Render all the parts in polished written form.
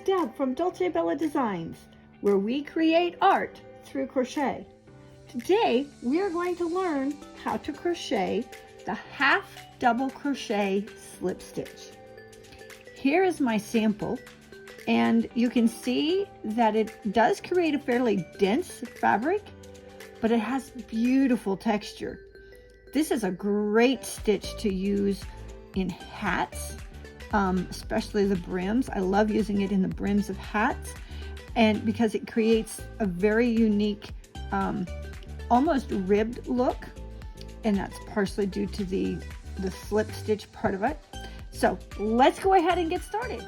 Deb from Dolce Bella Designs, where we create art through crochet. Today we are going to learn how to crochet the half double crochet slip stitch. Here is my sample, and you can see that it does create a fairly dense fabric, but it has beautiful texture. This is a great stitch to use in hats, especially the brims. I love using it in the brims of hats, and because it creates a very unique, almost ribbed look, and that's partially due to the slip stitch part of it. So let's go ahead and get started.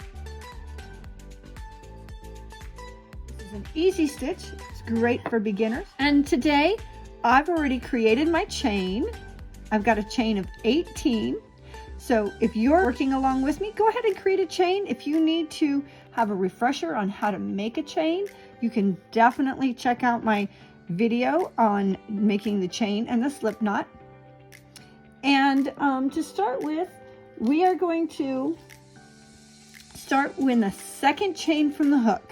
This is an easy stitch. It's great for beginners. And today I've already created my chain. I've got a chain of 18. So if you're working along with me, go ahead and create a chain. If you need to have a refresher on how to make a chain, you can definitely check out my video on making the chain and the slip knot. And to start with, we are going to start with the second chain from the hook.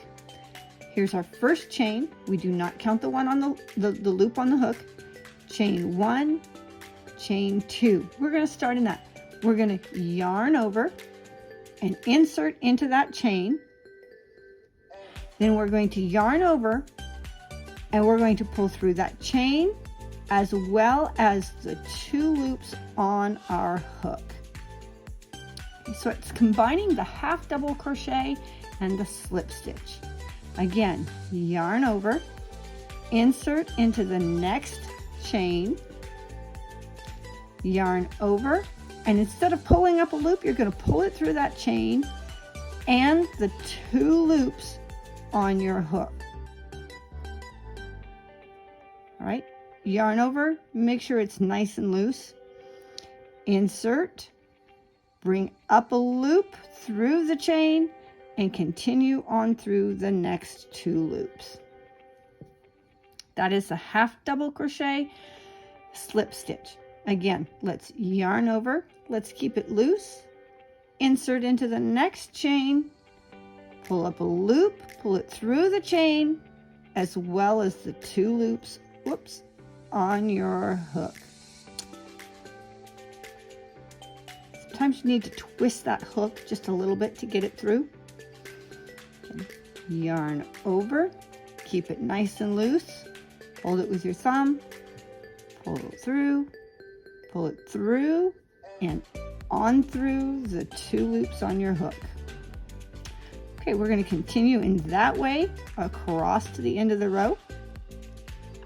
Here's our first chain. We do not count the one on the loop on the hook. Chain 1, chain 2. We're going to start in that. We're going to yarn over and insert into that chain. Then we're going to yarn over and we're going to pull through that chain as well as the 2 loops on our hook. So it's combining the half double crochet and the slip stitch. Again, yarn over, insert into the next chain, yarn over, and instead of pulling up a loop, you're going to pull it through that chain and the 2 loops on your hook. All right, yarn over, make sure it's nice and loose. Insert, bring up a loop through the chain and continue on through the next 2 loops. That is a half double crochet slip stitch. Again, let's yarn over, let's keep it loose, insert into the next chain, pull up a loop, pull it through the chain, as well as the 2 loops, on your hook. Sometimes you need to twist that hook just a little bit to get it through. Yarn over, keep it nice and loose, hold it with your thumb, pull it through, and on through the 2 loops on your hook. Okay, we're going to continue in that way across to the end of the row.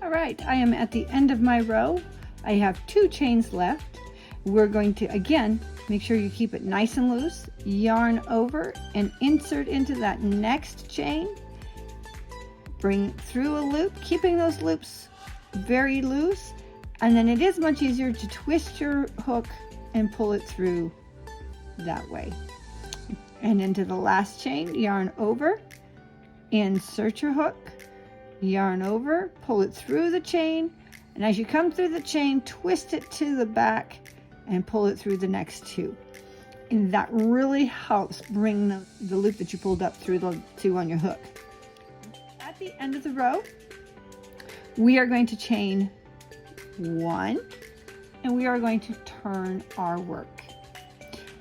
All right, I am at the end of my row. I have 2 chains left. We're going to, again, make sure you keep it nice and loose, yarn over and insert into that next chain, bring through a loop, keeping those loops very loose. And then it is much easier to twist your hook and pull it through that way. And into the last chain, yarn over, insert your hook, yarn over, pull it through the chain, and as you come through the chain, twist it to the back and pull it through the next 2. And that really helps bring the loop that you pulled up through the 2 on your hook. At the end of the row, we are going to chain 1, and we are going to turn our work,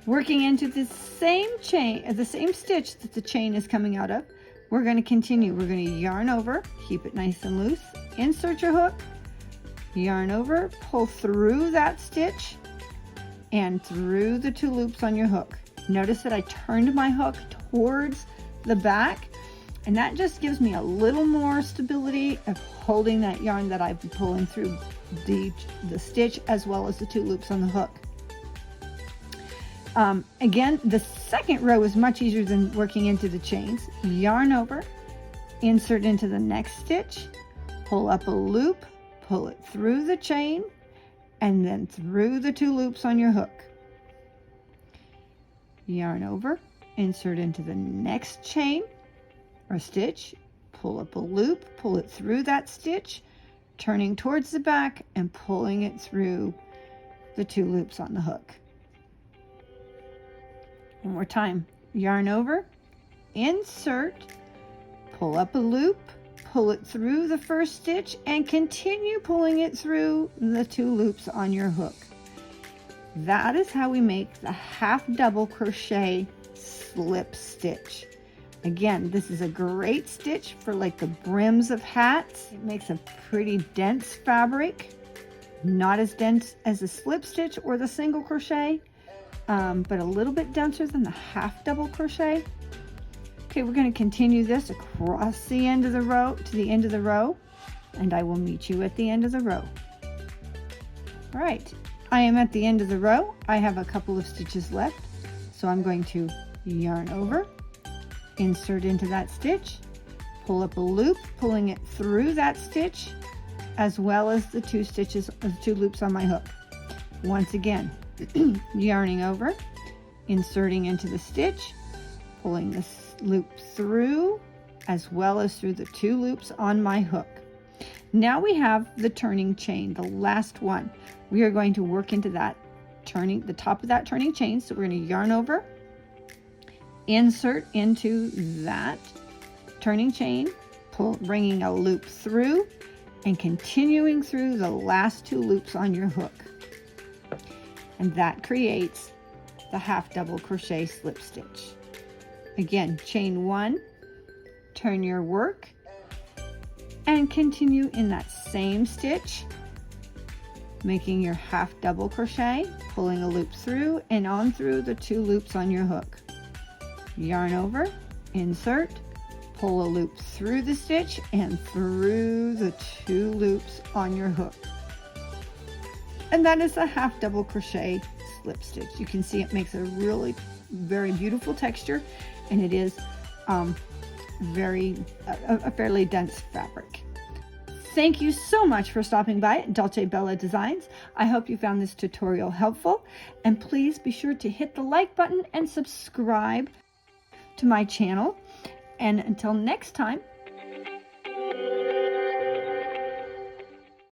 working into the same chain, the same stitch that the chain is coming out of. We're going to continue. We're going to yarn over, keep it nice and loose, insert your hook, yarn over, pull through that stitch and through the 2 loops on your hook. Notice that I turned my hook towards the back, and that just gives me a little more stability of holding that yarn that I've been pulling through the stitch as well as the 2 loops on the hook. Again, the second row is much easier than working into the chains. Yarn over, insert into the next stitch, pull up a loop, pull it through the chain, and then through the 2 loops on your hook. Yarn over, insert into the next chain or stitch, pull up a loop, pull it through that stitch, turning towards the back and pulling it through the 2 loops on the hook. One more time. Yarn over, insert, pull up a loop, pull it through the first stitch, and continue pulling it through the 2 loops on your hook. That is how we make the half double crochet slip stitch. Again, this is a great stitch for like the brims of hats. It makes a pretty dense fabric, not as dense as a slip stitch or the single crochet, but a little bit denser than the half double crochet. Okay, we're going to continue this across the end of the row to the end of the row, and I will meet you at the end of the row. All right, I am at the end of the row. I have a couple of stitches left, so I'm going to yarn over, insert into that stitch, pull up a loop, pulling it through that stitch, as well as the 2 stitches, the 2 loops on my hook. Once again, yarning over, inserting into the stitch, pulling this loop through, as well as through the 2 loops on my hook. Now we have the turning chain, the last one. We are going to work into that turning, the top of that turning chain. So we're going to yarn over, insert into that turning chain, bringing a loop through and continuing through the last 2 loops on your hook. And that creates the half double crochet slip stitch. Again, chain 1, turn your work, and continue in that same stitch, making your half double crochet, pulling a loop through and on through the 2 loops on your hook. Yarn over, insert, pull a loop through the stitch and through the 2 loops on your hook. And that is a half double crochet slip stitch. You can see it makes a really very beautiful texture, and it is a fairly dense fabric. Thank you so much for stopping by at Dolce Bella Designs. I hope you found this tutorial helpful, and please be sure to hit the like button and subscribe to my channel. And until next time,